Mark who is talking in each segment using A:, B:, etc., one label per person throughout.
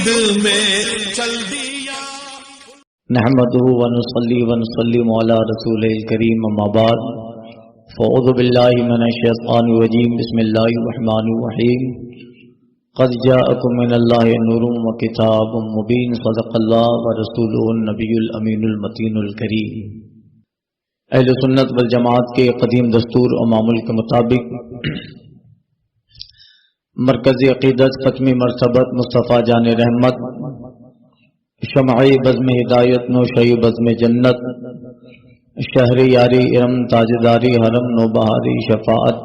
A: خود میں چل دیا.
B: نحمده ونصلي ونسلم على رسوله الكريم اما بعد فاعوذ بالله من الشيطان الرجيم بسم الله الرحمن الرحيم. قد جاءكم من الله نور وكتاب مبين صدق الله ورسوله النبي الامين المتين الكريم. اہل سنت والجماعت کے قدیم دستور و معمول کے مطابق مرکزی عقیدت ختمی مرتبت مصطفیٰ جان رحمت شمعی بزم ہدایت نوشئی بزم جنت شہری یاری ارم تاجداری حرم نو بہاری شفاعت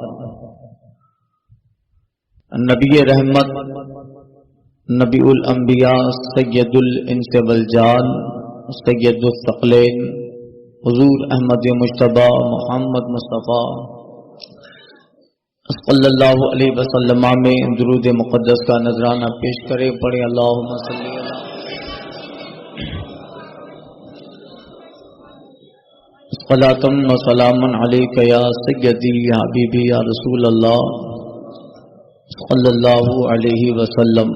B: نبی رحمت نبی الانبیاء سید الانس والجان سید الثقلین حضور احمد مجتبی محمد مصطفیٰ صلی اللہ علیہ وسلم میں درود مقدس کا نذرانہ پیش کرے. پڑھے اللہم صلی اللہ صلاۃ و سلام علیک یا سیدی یا حبیبی یا رسول اللہ صلی اللہ علیہ وسلم.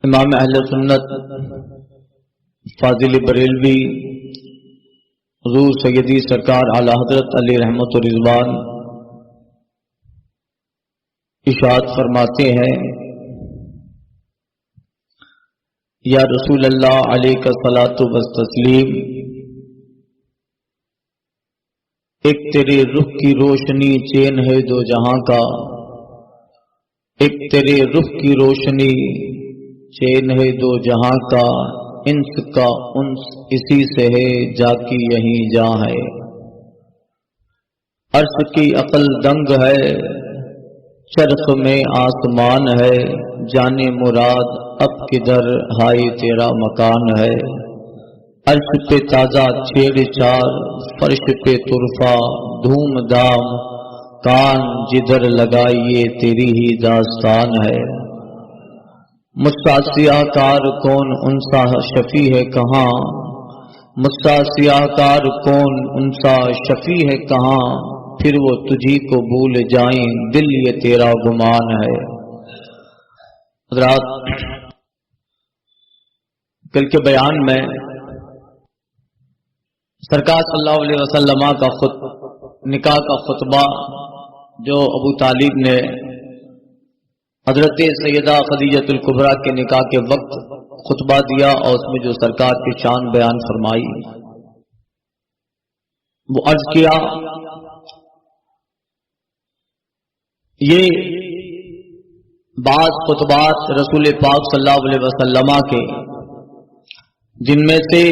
B: امام اہل سنت فاضل بریلوی حضور سیدی سرکار اعلی حضرت علی رحمت و رضوان ارشاد فرماتے ہیں یا رسول اللہ علیہ الصلاۃ والتسلیم ایک تیرے رخ کی روشنی چین ہے دو جہاں کا، ایک تیرے رخ کی روشنی چین ہے دو جہاں کا، انس کا انس اسی سے ہے جا کی یہیں جا ہے. عرش کی عقل دنگ ہے چرخ میں آسمان ہے، جانے مراد اب کدھر ہائی تیرا مکان ہے. عرش پہ تازہ چھیڑ چھاڑ فرش پہ طرفہ دھوم دھام، کان جدھر لگائیے تیری ہی داستان ہے. مجھ سا سیاہ کار کون ان سا شفیع ہے کہاں، مجھ سا سیاہ کار کون ان سا شفیع ہے کہاں، پھر وہ تجھی کو بھول جائیں دل یہ تیرا گمان ہے. حضرات کل کے بیان میں سرکار صلی اللہ علیہ وسلم کا نکاح کا خطبہ جو ابو طالب نے حضرت سیدہ خدیجۃ الکبریٰ کے نکاح کے وقت خطبہ دیا اور اس میں جو سرکار کی شان بیان فرمائی، وہ عرض کیا یہ بعض خطبات رسول پاک صلی اللہ علیہ وسلم کے جن میں سے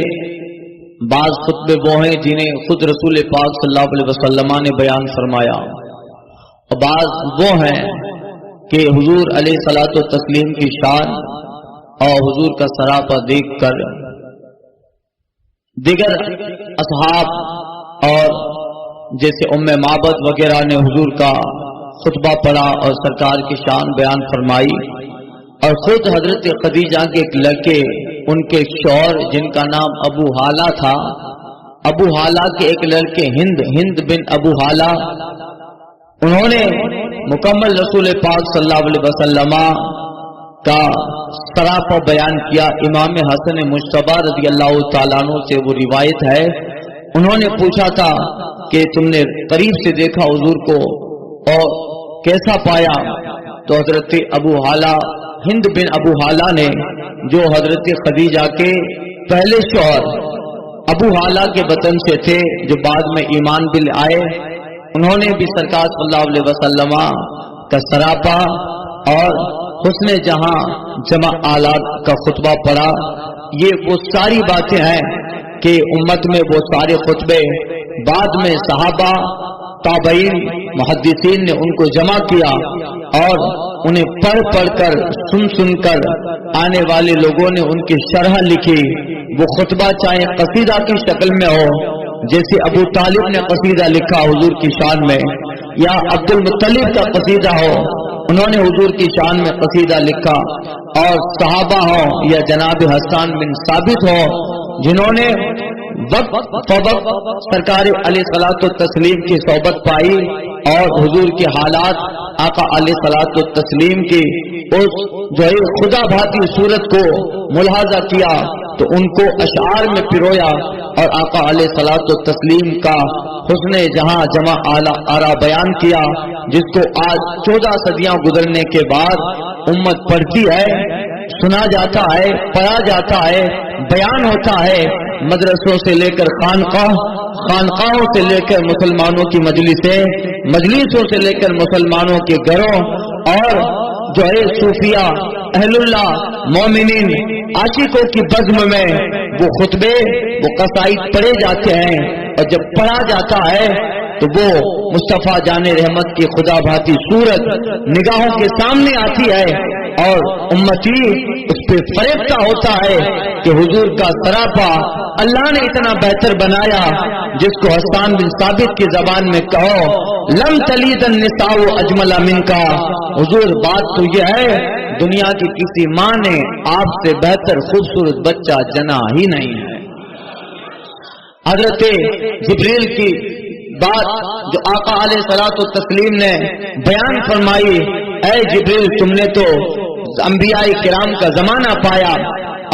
B: بعض خطبے وہ ہیں جنہیں خود رسول پاک صلی اللہ علیہ وسلم نے بیان فرمایا، اور بعض وہ ہیں کہ حضور علیہ الصلوۃ والتسلیم کی شان اور حضور کا سراپا دیکھ کر دیگر اصحاب اور جیسے ام معبد وغیرہ نے حضور کا خطبہ پڑھا اور سرکار کی شان بیان فرمائی، اور خود حضرت خدیجہ کے ایک لڑکے ان کے شوہر جن کا نام ابو حالہ تھا، ابو حالہ کے ایک لڑکے ہند بن ابو حالہ، انہوں نے مکمل رسول پاک صلی اللہ علیہ وسلم کا سراپا بیان کیا. امام حسن مجتبی رضی اللہ تعالیٰ عنہ سے وہ روایت ہے، انہوں نے پوچھا تھا کہ تم نے قریب سے دیکھا حضور کو اور کیسا پایا؟ تو حضرت ابو حالہ ہند بن ابو حالہ نے جو حضرت خدیجہ کے پہلے شوہر ابو حالہ کے وطن سے تھے جو بعد میں ایمان بھی آئے، انہوں نے بھی سرکار صلی اللہ علیہ وسلم کا سراپا اور حسن جہاں جمع آلات کا خطبہ پڑھا. یہ وہ ساری باتیں ہیں کہ امت میں وہ سارے خطبے بعد میں صحابہ تابعین محدثین نے ان کو جمع کیا اور انہیں پڑھ کر سن کر آنے والے لوگوں نے ان کی شرح لکھی. وہ خطبہ چاہے قصیدہ کی شکل میں ہو جیسے ابو طالب نے قصیدہ لکھا حضور کی شان میں، یا عبد المطلب کا قصیدہ ہو انہوں نے حضور کی شان میں قصیدہ لکھا، اور صحابہ ہوں یا جناب حسان بن ثابت ہو جنہوں نے وقت فوقت سرکار علیہ الصلوۃ والتسلیم کی صحبت پائی اور حضور کے حالات آقا علیہ الصلوۃ والتسلیم کی اس جو ہے خدا بھاتی صورت کو ملاحظہ کیا تو ان کو اشعار میں پرویا اور آقا علیہ الصلوۃ والتسلیم کا حسن جہاں جمع آرا بیان کیا، جس کو آج 14 صدیاں گزرنے کے بعد امت پڑھتی ہے، سنا جاتا ہے، پڑھا جاتا ہے، بیان ہوتا ہے، مدرسوں سے لے کر خانقاہوں سے لے کر مسلمانوں کی مجلسوں سے لے کر مسلمانوں کے گھروں، اور جو ہے صوفیہ اہل اللہ مومنین عاشقوں کی بزم میں وہ خطبے وہ قصائد پڑھے جاتے ہیں، اور جب پڑھا جاتا ہے تو وہ مصطفیٰ جان رحمت کی خدا بھاتی صورت نگاہوں کے سامنے آتی ہے اور امتی اس پہ فریفتہ ہوتا ہے کہ حضور کا سراپا اللہ نے اتنا بہتر بنایا، جس کو حسان بن ثابت کی زبان میں کہو لم تلید النساء اجمل منکا، حضور بات تو یہ ہے دنیا کی کسی ماں نے آپ سے بہتر خوبصورت بچہ جنا ہی نہیں ہے۔ حضرت جبریل کی بات جو آقا علیہ الصلوۃ والتسلیم نے بیان فرمائی، اے جبریل تم نے تو انبیاء کرام کا زمانہ پایا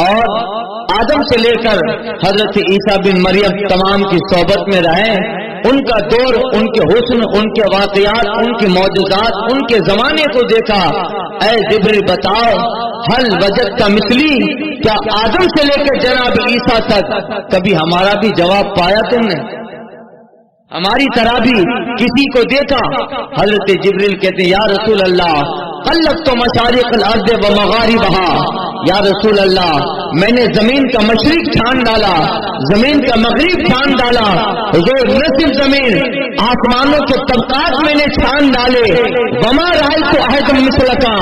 B: اور آدم سے لے کر حضرت عیسیٰ بن مریم تمام کی صحبت میں رہے، ان کا دور، ان کے حسن، ان کے واقعات، ان کے معجزات، ان کے زمانے کو دیکھا۔ اے جبریل بتاؤ حل وجدت مثلی، کیا آدم سے لے کر جناب عیسیٰ تک کبھی ہمارا بھی جواب پایا تم نے؟ ہماری طرح بھی کسی کو دیکھا؟ حضرت جبریل کہتے ہیں یا رسول اللہ قلبت مشارق الارض و مغاربہا، یا رسول اللہ میں نے زمین کا مشرق چھان ڈالا، زمین کا مغرب چھان ڈالا، حضور نہ صرف زمین، آسمانوں کے طبقات میں نے چھان ڈالے، وما رأیت احد مثلکا،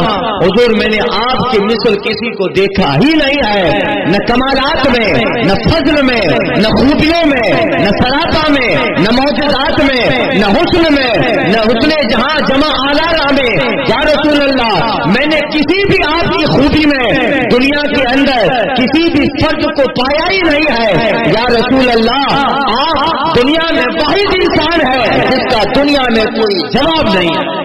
B: حضور میں نے آپ کے مثل کسی کو دیکھا ہی نہیں ہے، نہ کمالات میں، نہ فضل میں، نہ خوبیوں میں، نہ سراپا میں، نہ معجزات میں، نہ حسن میں، نہ حسن جہاں جمع آلارہ میں۔ یا رسول اللہ میں نے کسی بھی آپ کی خوبی میں دنیا کے اندر کسی بھی فرد کو پایا ہی نہیں ہے۔ یا رسول اللہ آپ دنیا میں واحد انسان ہے جس کا دنیا میں کوئی جواب نہیں ہے۔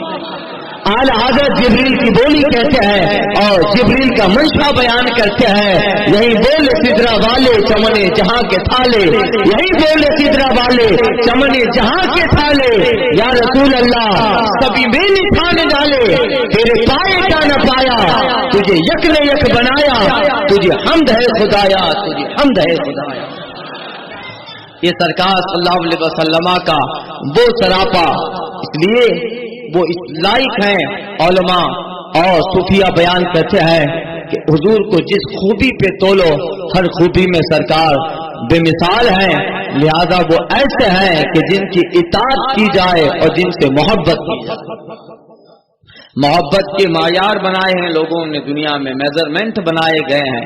B: اعلی حضرت جبریل کی بولی کہتے ہیں اور جبریل کا منشا بیان کرتے ہیں، یہی بولے سدرا والے چمنے جہاں کے تھالے، یہی بولے سدرا والے چمنے جہاں کے تھالے۔ یا رسول اللہ سبھی میں نشان ڈالے، تیرے پائے کا نہ پایا، تجھے یک نے یک بنایا، تجھے حمد ہے خدایا، تجھے حمد ہے خدایا۔ یہ سرکار صلی اللہ علیہ وسلم کا وہ سراپا، اس لیے وہ اس لائق ہیں علماء اور صوفیہ بیان کرتے ہیں کہ حضور کو جس خوبی پہ تولو ہر خوبی میں سرکار بے مثال ہیں، لہذا وہ ایسے ہیں کہ جن کی اطاعت کی جائے اور جن سے محبت کی جائے۔ محبت کے معیار بنائے ہیں لوگوں نے، دنیا میں میجرمنٹ بنائے گئے ہیں۔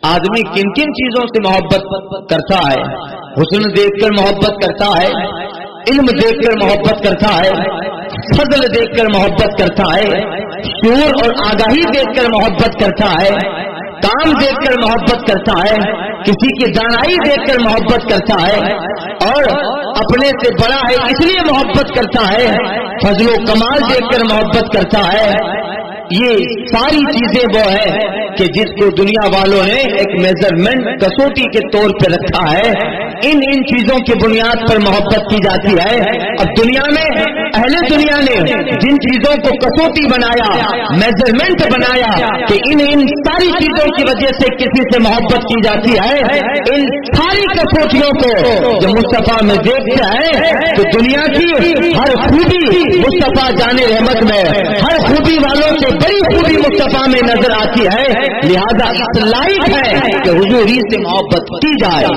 B: آدمی کن کن چیزوں سے محبت کرتا ہے؟ حسن دیکھ کر محبت کرتا ہے، علم دیکھ کر محبت کرتا ہے، فضل دیکھ کر محبت کرتا ہے، شعور اور آگاہی دیکھ کر محبت کرتا ہے، کام دیکھ کر محبت کرتا ہے، کسی کی دانائی دیکھ کر محبت کرتا ہے، اور اپنے سے بڑا ہے اس لیے محبت کرتا ہے، فضل و کمال دیکھ کر محبت کرتا ہے۔ یہ ساری چیزیں وہ ہے کہ جس کو دنیا والوں نے ایک میجرمنٹ کسوٹی کے طور پہ رکھا ہے، ان چیزوں کی بنیاد پر محبت کی جاتی ہے۔ اب دنیا میں اہل دنیا نے جن چیزوں کو کسوٹی بنایا، میجرمنٹ بنایا کہ ان ساری چیزوں کی وجہ سے کسی سے محبت کی جاتی ہے، ان ساری کسوٹیوں کو جب مصطفیٰ میں دیکھتے ہیں تو دنیا کی ہر خوبی مصطفیٰ جان رحمت میں، ہر خوبی والوں سے بڑی خوبی مصطفیٰ میں نظر آتی ہے، لہذا اس لائق ہے کہ حضور ہی سے محبت کی جائے۔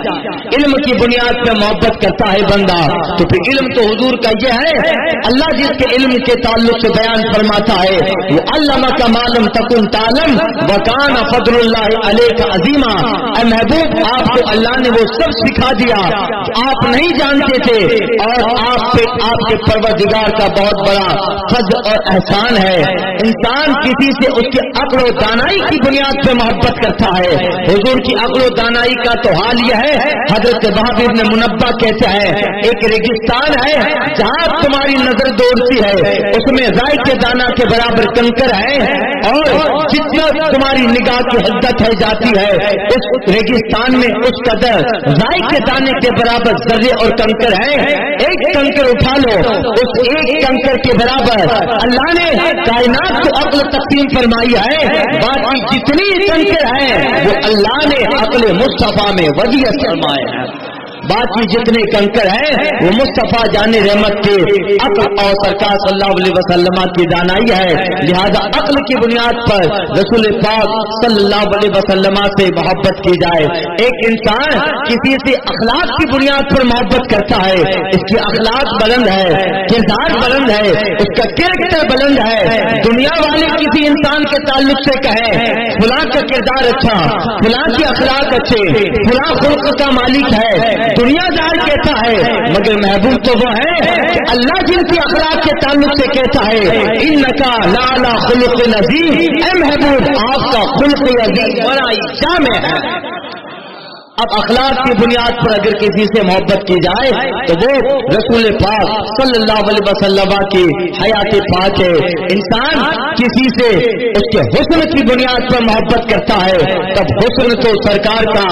B: علم کی بنیاد پہ محبت کرتا ہے بندہ تو پھر علم تو حضور کا یہ ہے، اللہ جس کے علم کے تعلق سے بیان فرماتا ہے وہ علمک ما لم تکن تعلم وکان فضل اللہ علیک عظیما، اے محبوب آپ کو اللہ نے وہ سب سکھا دیا آپ نہیں جانتے تھے، اور آپ پہ آپ کے پروردگار کا بہت بڑا فضل اور احسان ہے۔ انسان کسی سے اس کے عقل و دانائی کی بنیاد بنیاد پہ محبت کرتا ہے. حضور کی عقل و دانائی کا تو حال یہ ہے. حضرت وہب بن منبہ کہتے ہیں ایک ریگستان ہے جہاں تمہاری نظر دوڑتی ہے اس میں رائے کے دانہ کے برابر کنکر ہے اور جتنا تمہاری نگاہ کی حدت ہے جاتی ہے اس ریگستان میں اس قدر رائے کے دانے کے برابر ذرے اور کنکر ہے. ایک کنکر اٹھا لو, اس ایک کنکر کے برابر اللہ نے کائنات کو عقل تقسیم فرمائی ہے. باقی جتنی کنکر ہیں وہ اللہ نے عقل مصطفیٰ میں وضعیت فرمائے ہیں. باقی جتنے کنکر ہیں وہ مصطفیٰ جان رحمت کے عقل اور سرکار صلی اللہ علیہ وسلم کی دانائی ہے. لہذا عقل کی بنیاد پر رسول پاک صلی اللہ علیہ وسلم سے محبت کی جائے. ایک انسان کسی سے اخلاق کی بنیاد پر محبت کرتا ہے, اس کی اخلاق بلند ہے, کردار بلند ہے, اس کا کریکٹر بلند ہے. دنیا والے کسی انسان کے تعلق سے کہیں فلاں کا کردار اچھا, فلاں کی اخلاق اچھے, فلاں خلق کا مالک ہے, دنیا دار کہتا ہے, مگر محبوب تو وہ ہے کہ اللہ جن کی اخلاق کے تعلق سے کہتا ہے انکا لعلی خلق عظیم, اے محبوب آپ کا خلق عظیم بڑا جامع ہے. اب اخلاق کی بنیاد پر اگر کسی سے محبت کی جائے تو وہ رسول پاک صلی اللہ علیہ وسلم کی حیات پاک ہے. انسان کسی سے اس کے حسن کی بنیاد پر محبت کرتا ہے تب حسن تو سرکار کا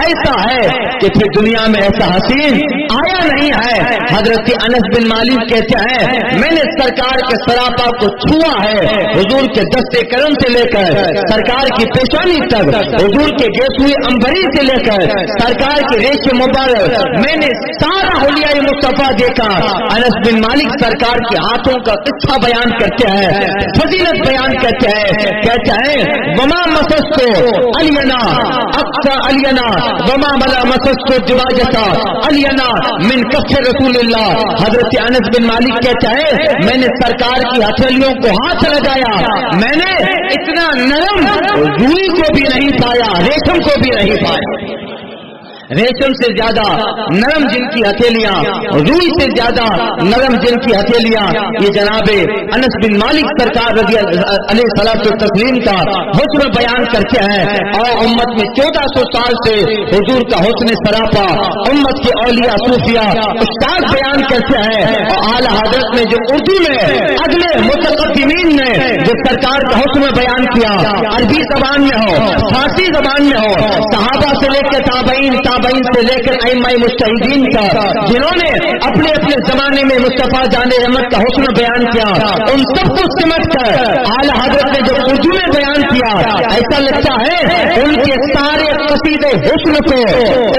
B: ایسا ہے کہ پھر دنیا میں ایسا حسین آیا نہیں ہے. حضرت انس بن مالک کہتے ہیں میں نے سرکار کے سراپا کو چھوا ہے, حضور کے دستے کرم سے لے کر سرکار کی پیشانی تک, حضور کے گیسوئے انبری سے لے کر سرکار کے ریش مبارک, میں نے سارا حلیہ مصطفیٰ دیکھا. انس بن مالک سرکار کے ہاتھوں کا قصہ بیان کرتے ہیں, فضیلت بیان کرتے ہیں, کہتے ہیں وما مسستو علینا اقصى علینا وما ملا مسستو دواجتا علینا من کف رسول اللہ. حضرت انس بن مالک کہتے ہیں میں نے سرکار کی ہتھیلیوں کو ہاتھ لگایا, میں نے اتنا نرم روئی کو بھی نہیں پایا, ریشم کو بھی نہیں پایا. ریشم سے زیادہ نرم جن کی ہتھیلیاں, روئی سے زیادہ نرم جن کی ہتھیلیاں, یہ جناب انس بن مالک سرکار رضی علیہ الصلوۃ والتسلیم کا حسن بیان کرتے ہیں. اور امت میں 1400 سال سے حضور کا حسن سراپا امت کے اولیاء صوفیاء استاد بیان کرتے ہیں. اور اعلی حضرت نے جو اردو میں اگلے متقدمین نے جو سرکار کا حسن بیان کیا, عربی زبان میں ہو, فارسی زبان میں ہو, صحابہ سے لے کے تابعین سے لے کر ائمہ مجتہدین کا جنہوں نے اپنے اپنے زمانے میں مصطفیٰ جان رحمت کا حسن بیان کیا, ان سب کو سمٹ کر اعلی حضرت نے جو اردو میں بیان کیا ایسا لگتا ہے ان کے سارے قصیدے حسن کو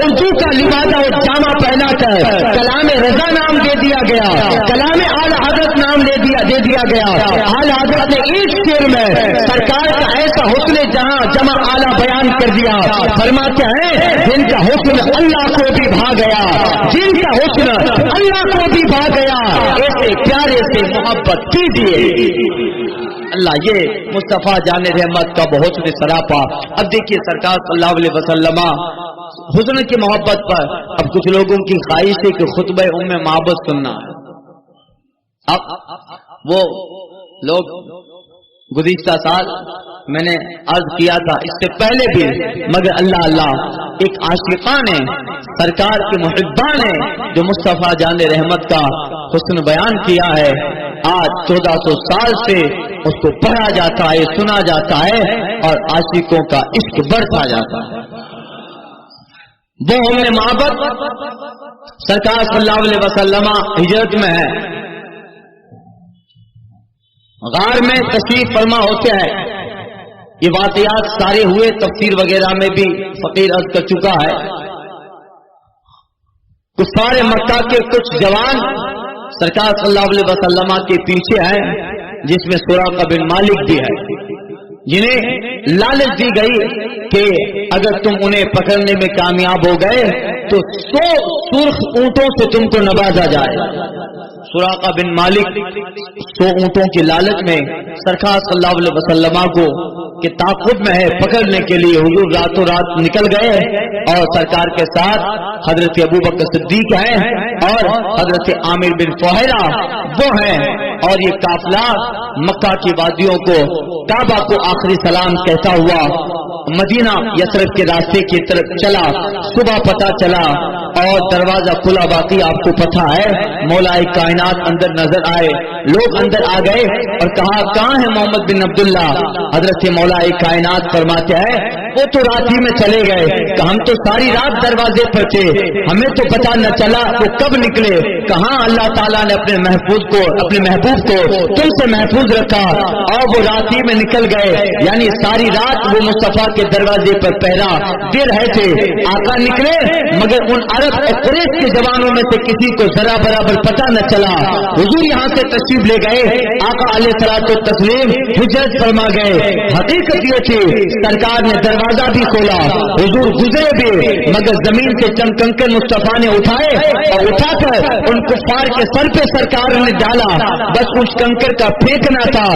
B: اردو کا لبادہ اور جامہ پہنا کر کلام رضا نام دے دیا گیا, کلام اعلی حضرت نام دے دیا گیا. اعلی حضرت نے ایک شعر میں سرکار کا ایسا حسن جہاں جمع اعلی بیان کر دیا. فرماتے ہیں جن کا حسن اللہ کو بھی بھا گیا, جن کا حسن اللہ کو بھی بھا گیا, ایسے پیارے سے محبت کیجیے. اللہ یہ مصطفیٰ جان رحمت کا بہت سے سراپا. اب دیکھیے سرکار صلی اللہ علیہ وسلم حسن کی محبت پر اب کچھ لوگوں کی خواہش ہے کہ خطبہ ام معبد سننا ہے. اب وہ لوگ گزشتہ سال میں نے عرض کیا تھا, اس سے پہلے بھی, مگر اللہ اللہ ایک عاشقان ہے سرکار کے محبان ہے جو مصطفیٰ جان رحمت کا حسن بیان کیا ہے. آج 1400 سال سے اس کو پڑھا جاتا ہے, سنا جاتا ہے اور عاشقوں کا عشق بڑھتا جاتا ہے. وہ ہم معبد سرکار صلی اللہ علیہ وسلم ہجرت میں ہے, غار میں تشریف فرما ہوتے ہیں. یہ واقعات سارے ہوئے, تفسیر وغیرہ میں بھی فقیر عرض کر چکا ہے. کفار مکہ کے کچھ جوان سرکار صلی اللہ علیہ وسلم کے پیچھے ہیں, جس میں سراقہ بن مالک بھی ہے, جنہیں لالچ دی گئی کہ اگر تم انہیں پکڑنے میں کامیاب ہو گئے تو 100 سرخ اونٹوں سے تم کو نوازا جائے. سراقہ بن مالک 100 اونٹوں کی لالچ میں سرکار صلی اللہ علیہ وسلم کو کے تعاقب میں ہے پکڑنے کے لیے حضور راتوں رات نکل گئے اور سرکار کے ساتھ حضرت ابو بکر صدیق ہیں اور حضرت عامر بن فہیرہ وہ ہیں، اور یہ قافلہ مکہ کی وادیوں کو کعبہ کو آخری سلام کہتا ہوا مدینہ یثرب کے راستے کی طرف چلا۔ صبح پتہ چلا اور دروازہ کھلا، باقی آپ کو پتہ ہے مولا کائنات اندر نظر آئے، لوگ اندر آ گئے اور کہا کہاں ہے محمد بن عبداللہ؟ حضرت مولا کائنات فرماتے ہیں وہ تو رات ہی میں چلے گئے، کہ ہم تو ساری رات دروازے پر تھے، ہمیں تو پتہ نہ چلا وہ کب نکلے۔ کہاں اللہ تعالیٰ نے اپنے محبوب کو تم سے محفوظ رکھا اور وہ رات ہی میں نکل گئے، یعنی ساری رات وہ مصطفیٰ کے دروازے پر پہرا دے رہے تھے۔ آقا نکلے مگر ان عرب اور قریش کے جوانوں میں سے کسی کو ذرا برابر پتہ نہ چلا۔ حضور یہاں سے تشریف لے گئے، آقا علیہ الصلوۃ والتسلیم ہجرت فرما گئے۔ حقیقت یہ تھی سرکار نے دروازہ بھی کھولا، حضور گزرے بھی، مگر زمین سے چند کنکر مصطفیٰ نے اٹھائے اور اٹھا کر ان کفار کے سر پہ سرکار نے ڈالا۔ بس اس کنکر کا پھینکنا تھا،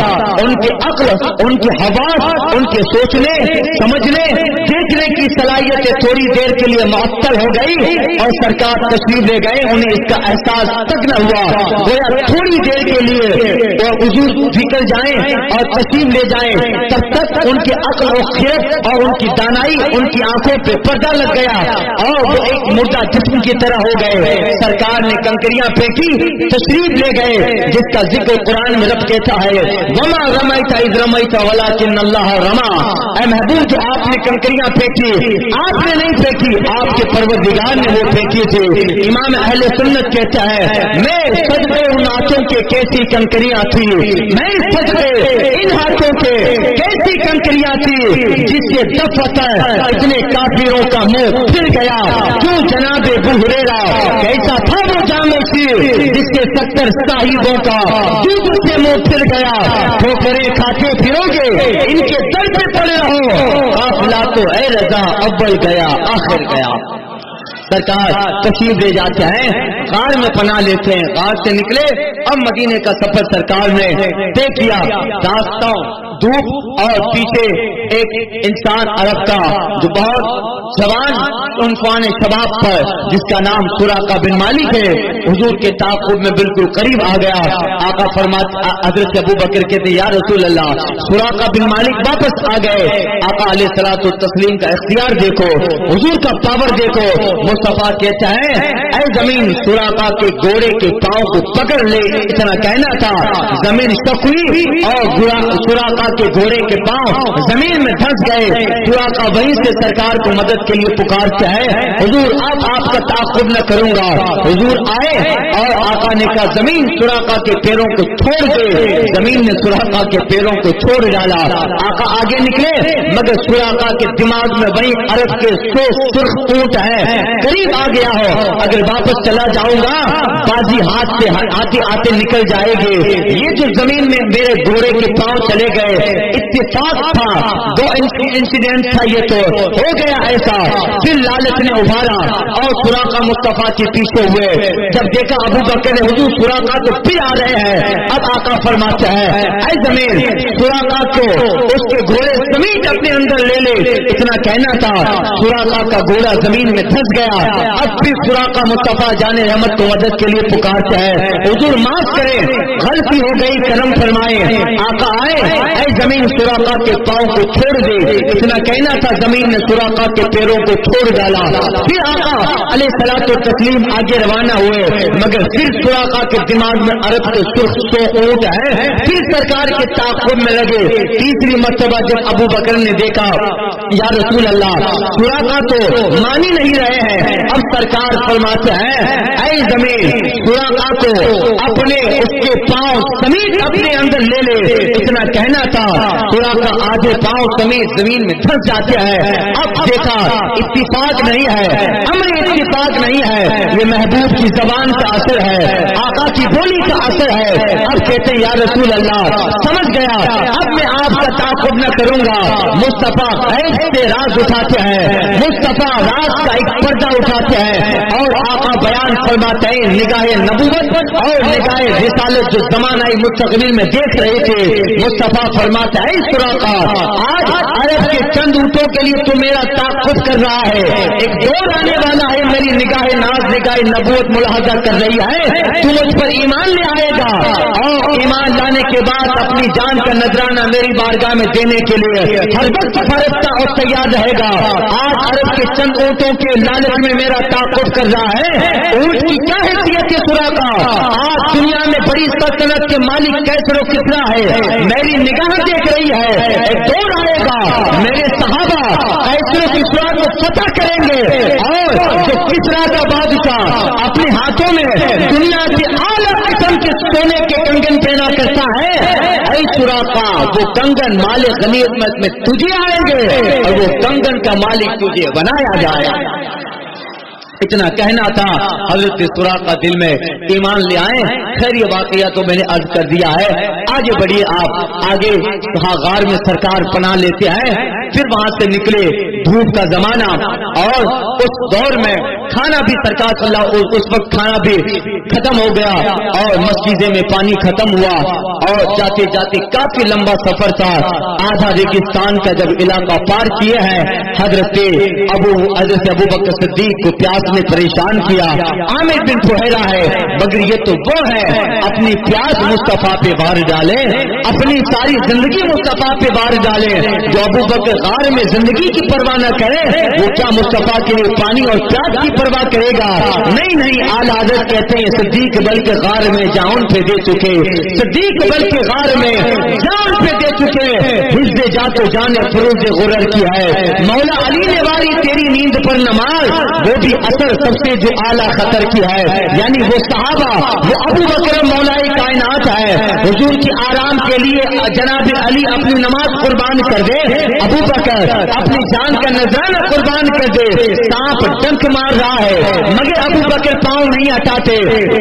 B: ان کی عقل، ان کی حواس، ان کے سوچنے سمجھنے دیکھنے کی صلاحیتیں تھوڑی دیر کے لیے معطل ہو گئی اور سرکار تشریف لے گئے، انہیں اس کا احساس تک نہ ہوا۔ گویا تھوڑی دیر کے لیے وہ حضور نکل جائیں اور تشریف لے جائیں، تب تک ان کی عقل و خیرت اور ان کی دانائی ان کی آنکھوں پہ پردہ لگ گیا اور وہ ایک مردہ جسم کی طرح ہو گئے۔ سرکار نے کنکریاں پھینکی، تشریف لے گئے، جس کا ذکر قرآن میں رب کہتا ہے وما رمیت اذ رمیت ولکن اللہ رما۔ اے محبوب جو آپ نے کنکریاں پھینکی، آپ نے نہیں پھینکی، آپ کے پروردگار نے وہ پھینکی تھی۔ امام اہل سنت کہتا ہے میں سجدے ان ہاتھوں کے کیسی کنکریاں تھی، میں سجدے ان ہاتھوں کے کیسی کنکریاں تھی جس سے دفعتاً اتنے کافروں کا منہ پھر گیا۔ کیوں جناب ابو ہریرہ کیسا تھا وہ جامع سیر جس کے 70 صاحبوں کا دودھ سے منہ پھر گیا۔ ٹھوکریں کھاتے پھرو گے ان کے در پہ پڑے رہو، قافلہ تو اے رضا اول گیا آخر گیا۔ سرکار تشریف لے جاتے ہیں، غار میں پناہ لیتے ہیں، غار سے نکلے، اب مدینے کا سفر سرکار نے طے کیا۔ راستوں دھوپ اور پیچھے ایک انسان عرب کا جو بہت جوان عنفوان شباب پر جس کا نام سراقہ بن مالک ہے، حضور کے تعاقب میں بالکل قریب آ گیا۔ آقا فرماتے حضرت ابو بکر کہتے یا رسول اللہ سراقہ بن مالک واپس آ گئے۔ آقا علیہ الصلوۃ والتسلیم کا اختیار دیکھو، حضور کا پاور دیکھو۔ مصطفیٰ کہتا ہے اے زمین سراقہ کے گھوڑے کے پاؤں کو پکڑ لے، اتنا کہنا تھا، زمین شک ہوئی اور سراقہ کے گھوڑے کے پاؤں زمین میں دھنس گئے۔ سراقہ وہیں سے سرکار کو مدد کے لیے پکارتا ہے حضور اب آپ کا تعاقب نہ کروں گا۔ حضور آئے اور آقا نے کہا زمین سراقہ کے پیروں کو چھوڑ دے، زمین نے سراقہ کے پیروں کو چھوڑ ڈالا۔ آقا آگے نکلے مگر سراقہ کے دماغ میں وہی عرب کے 100 سرخ اونٹ ہے، قریب آ گیا ہو، اگر واپس چلا جاؤں گا بازی ہاتھ سے آتے آتے نکل جائے گی۔ یہ جو زمین میں میرے گھوڑے کے پاؤں چلے گئے اتفاق تھا، دو انسیڈنٹ تھا، یہ تو ہو گیا ایسا۔ پھر لالچ نے ابھارا اور سراقہ مصطفیٰ کے پیچھے ہوئے۔ جب دیکھا ابو بکر نے حضور سراقہ تو پھر آ رہے ہیں، اب آقا فرماتا ہے اے زمین سراقہ کو اس کے گھوڑے سمیت اپنے اندر لے لے، اتنا کہنا تھا، سراقہ کا گھوڑا زمین میں دھس گیا۔ اب پھر سراقہ مصطفیٰ جان رحمت کو مدد کے لیے پکارتا ہے حضور معاف کرے، غلطی ہو گئی، کرم فرمائے۔ آقا آئے اے زمین سراقہ کے پاؤں کو چھوڑ دے، اتنا کہنا تھا، زمین نے سراقہ کے پیروں کو چھوڑ ڈالا۔ پھر آقا علیہ الصلوۃ والتسلیم آگے روانہ ہوئے مگر پھر سراقہ کے دماغ میں عرب کے سرخ 100 اونٹ ہے، پھر سرکار کے تعاقب میں لگے۔ تیسری مرتبہ جب ابو بکر نے دیکھا یا رسول اللہ سراقہ تو مان ہی نہیں رہے ہیں، اب سرکار فرماتے ہیں اے زمین سراقہ کو اپنے اس کے پاؤں سمیت اپنے اندر لے لے، اتنا کہنا تھا، سراقہ آدھے پاؤں سمیت زمین میں دھس جاتے ہیں۔ اب دیکھا اتفاق نہیں ہے، امر اتفاق نہیں ہے، یہ محبوب کی زبان کا اثر ہے، آقا کی بولی کا اثر ہے۔ اب کہتے ہیں یا رسول اللہ سمجھ گیا، اب میں آپ کا تعاقب نہ کروں گا. مصطفیٰ غیب سے راز اٹھاتے ہیں, مصطفیٰ راز کا ایک پردہ اٹھاتے ہیں, اور آقا بیان فرماتے ہیں نگاہ نبوت اور نگاہ رسالت جو زمانہ مستقبل میں دیکھ رہے تھے. مصطفیٰ فرماتا ہے سراقہ آج عرب کے چند اونٹوں کے لیے تو میرا تعاقب کر رہا ہے, ایک دور آنے والا ہے میری نگاہ ناز نگاہ نبوت ملاحظہ کر رہی ہے, تو مجھ پر ایمان لے آئے گا اور ایمان لانے کے بعد اپنی جان کا نذرانہ میری بارگاہ میں دینے کے لیے ہر وقت فرشتہ اور تیار رہے گا. آج عرب کے چند اونٹوں کے لالچ میں میرا تعاقب کر رہا ہے. اونٹ کی کیا حیثیت ہے سراقہ؟ آج دنیا میں بڑی سلطنت کے مالک کیسر و کسرا ہے, میری نگاہ دیکھ رہی ہے. ایک دور آئے گا میرے صحابہ کیسر و کسرا کو فتح کریں گے, اور جو کسرا کا بادشاہ اپنے ہاتھوں میں دنیا کے اعلیٰ قسم کے سونے کے کنگن پہنا کرتا ہے, اے سراقہ وہ کنگن مال غنیمت میں تجھے آئیں گے اور وہ کنگن کا مالک تجھے بنایا جائے. اتنا کہنا تھا. حضرت سراقہ دل میں ایمان لے آئے. خیر یہ واقعہ تو میں نے عرض کر دیا ہے, آگے بڑھیے آپ. آگے غار میں سرکار پناہ لیتے ہیں, پھر وہاں سے نکلے. دھوپ کا زمانہ اور اس دور میں کھانا بھی سرکار صلی اللہ اس وقت کھانا بھی ختم ہو گیا اور مسجدیں میں پانی ختم ہوا, اور جاتے جاتے کافی لمبا سفر تھا. آدھا ریگستان کا جب علاقہ پار کیے ہیں, حضرت ابو بکر صدیق کو پیاس نے پریشان کیا. عامر بن فہیرہ ہے, مگر یہ تو وہ ہے اپنی پیاس مصطفیٰ پہ بار ڈالے, اپنی ساری زندگی مصطفیٰ پہ بار ڈالے. جو ابو بکر غار میں زندگی کی پرواہ نہ کرے, وہ کیا مصطفیٰ کے لیے پانی اور پیاس کی پرواہ کرے گا؟ نہیں. اعلیٰ حضرت کہتے ہیں صدیق بلکہ غار میں جان پہ دے چکے, صدیق بلکہ غار میں جان پہ دے چکے. حفظ جات و جان فروز غرر کی ہے. مولا علی نے واری تیری نیند پر نماز, وہ بھی اثر سب سے جو اعلیٰ خطر کی ہے. یعنی وہ صحابہ, وہ ابو بکر مولا کائنات ہے, حضور کی آرام کے لیے جناب علی اپنی نماز قربان کر دے, ابو بکر اپنی جان کا نذرانہ قربان کر دے. سانپ ڈنک مار رہا ہے مگر ابو بکر پاؤں نہیں ہٹاتے.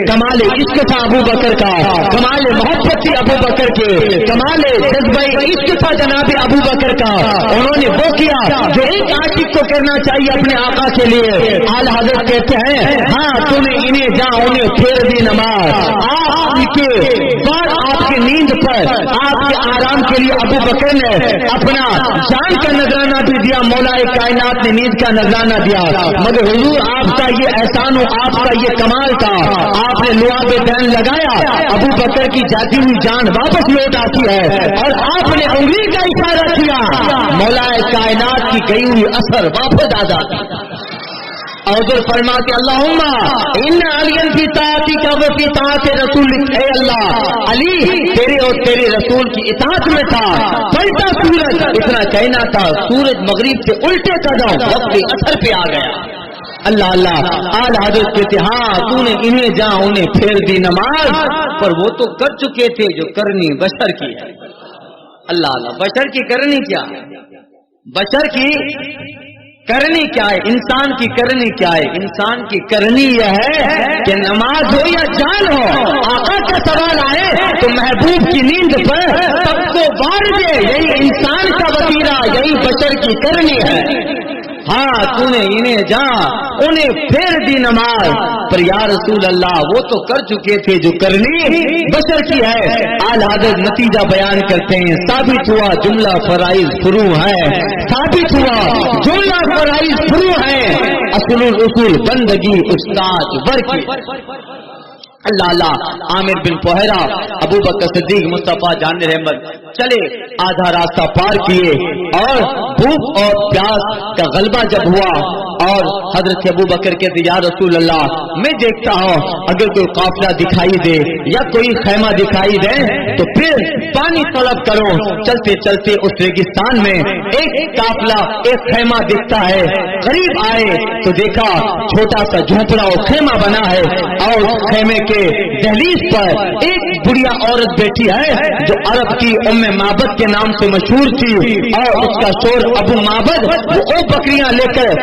B: کمال عشق تھا ابو بکر کا, کمال محبت تھی ابو بکر کے, کمال جذبہ عشق تھا جناب ابو بکر کا. انہوں نے وہ کیا جو ایک عاشق کو کرنا چاہیے اپنے آقا کے لیے. اعلیٰ حضرت کہتے ہیں ہاں تمہیں انہیں جا انہیں پھیر دی نماز. آپ کے بعد آپ کی نیند پر آپ کے آرام کے لیے ابو بکر نے اپنا جان کا نذرانہ بھی دیا, مولا کائنات نے نیند کا نذرانہ دیا. مگر حضور آپ کا یہ احسان ہو, آپ کا یہ کمال تھا, آپ نے لعاب دین لگایا, ابو بکر کی جاتی ہوئی جان واپس لوٹ آتی ہے, اور آپ نے انگلی کا اشارہ کیا, مولا کائنات کی گئی ہوئی اثر واپس آ جاتی. اور فرماتے اللہم ان علی فی طاعتک و فی طاعت رسولک, اے اللہ علی تیرے اور تیرے رسول کی اطاعت میں تھا. پلٹا سورج, اتنا کہنا تھا سورج مغرب سے الٹے قدم وقت اثر پہ آ گیا. اللہ اعلیٰ حضرت کہتے ہاں تو نے انہیں جا انہیں پھیر دی نماز, پر وہ تو کر چکے تھے جو کرنی بشر کی ہے. اللہ بشر کی کرنی کیا ہے, بشر کی کرنی کیا ہے, انسان کی کرنی کیا ہے؟ انسان کی کرنی یہ ہے کہ نماز ہو یا جان ہو, آقا کا سوال آئے تو محبوب کی نیند پر سب کو بار دے. یہی انسان کا وسیلہ, یہی بشر کی کرنی ہے. ہاں تو نے انہیں جا انہیں پھیر دی نماز, پر یا رسول اللہ وہ تو کر چکے تھے جو کرنی بشر کی ہے. اعلیٰ حضرت نتیجہ بیان کرتے ہیں, ثابت ہوا جملہ فرائض فرو ہے, ثابت ہوا جملہ فرائض فرو ہے, اصل اصول بندگی استاد ورکی. اللہ عامر بن فہیرہ ابو بکر صدیق مصطفیٰ جان رحمت چلے, آدھا راستہ پار کیے, اور بھوک اور پیاس کا غلبہ جب ہوا, اور حضرت ابو بکر کہتے یا رسول اللہ میں دیکھتا ہوں اگر کوئی قافلہ دکھائی دے یا کوئی خیمہ دکھائی دے تو پھر پانی طلب کرو. چلتے چلتے اس ریگستان میں ایک قافلہ ایک خیمہ دکھتا ہے. قریب آئے تو دیکھا چھوٹا سا جھونپڑا اور خیمہ بنا ہے, اور خیمے کے دہلیز پر ایک بڑھیا عورت بیٹھی ہے جو عرب کی ام معبد کے نام سے مشہور تھی, اور اس کا شور ابو معبد وہ بکریاں لے کر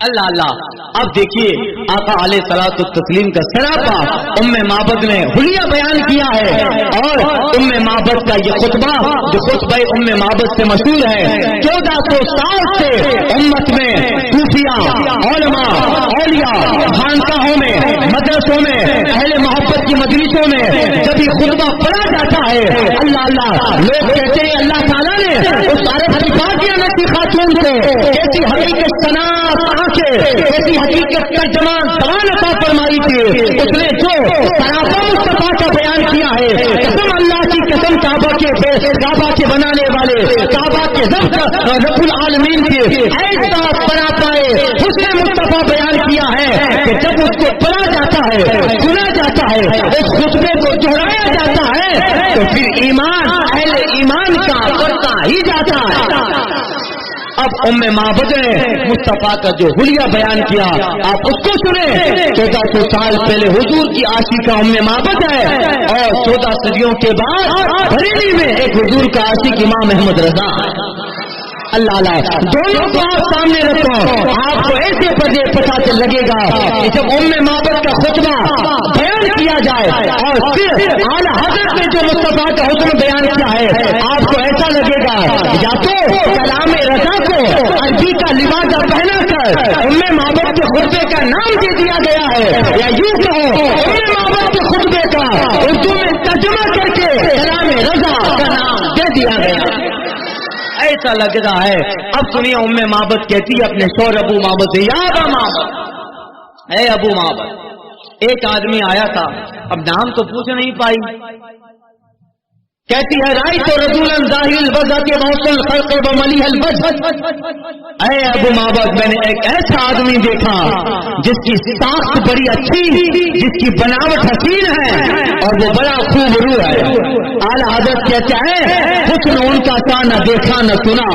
B: اللہ اللہ. اب دیکھیے آقا علیہ الصلوۃ والتسلیم کا سراپا معبد نے حلیہ بیان کیا ہے، اور معبد کا یہ خطبہ جو خطبہ معبد سے مشہور ہے، 1400 سال سے امت میں صوفیاء، علماء، اولیاء، خانقاہوں میں، مدرسوں میں، اہل محبت کی مجلسوں میں جب یہ خطبہ پڑھا جاتا ہے، اللہ اللہ لوگ کہتے ہیں اللہ تعالیٰ نے اس عارف کی فاطمہ کی خاتون کو کیسی حقیقت شناس ایسی حقیقت ترجمہ زبان عطا فرمائی تھی، اس نے جو سراپا مصطفیٰ کا بیان کیا ہے، قسم اللہ کی قسم، کعبہ کے بنانے والے، کعبہ کے رب العالمین کے ایسا سراپا حسن مصطفیٰ بیان کیا ہے کہ جب اس کو پڑھا جاتا ہے، سنا جاتا ہے، اس خطبے کو دہرایا جاتا ہے تو پھر ایمان اہل ایمان کا بڑھتا ہی جاتا ہے. اب معبد نے مصطفیٰ کا جو حلیہ بیان کیا آپ اس کو سنیں. 1400 سال پہلے حضور کی عاشقہ معبد ہے، اور 14 صدیوں کے بعد بریلی میں ایک حضور کا عاشق امام احمد رضا ہے. اللہ اللہ دونوں کو آپ سامنے رکھو، آپ کو ایسے پردے پتا چل لگے گا کہ جب معبد کا خطبہ بیان کیا جائے اور پھر اعلیٰ حضرت نے جو مصطفیٰ کا حکم بیان کیا ہے، آپ کو ایسا لگے گا یا تو کلام رضا کو عربی کا لبادہ پہنا کر معبد کے خطبے کا نام دے دیا گیا ہے، یا یوں کہو معبد کے خطبے کا اردو میں ترجمہ کر کے کلام رضا کا نام دے دیا گیا، ایسا لگ رہا ہے. اب سنیے معبد کہتی ہے اپنے شور ابو معبد سے، یا ابا معبد، اے ابو معبد. ایک آدمی آیا تھا، اب نام تو پوچھ نہیں پائی، کہتی ہے رائی تو رسول ظاہر الوجہ کے موصل خلق و ملیح الوجہ. اے ابو معبد میں نے ایک ایسا آدمی دیکھا جس کی ساخت بڑی اچھی، جس کی بناوٹ حسین ہے اور وہ بڑا خوب رو ہے. اعلیٰ حضرت کہتے ہیں حسن ان کا تھا نہ دیکھا نہ سنا،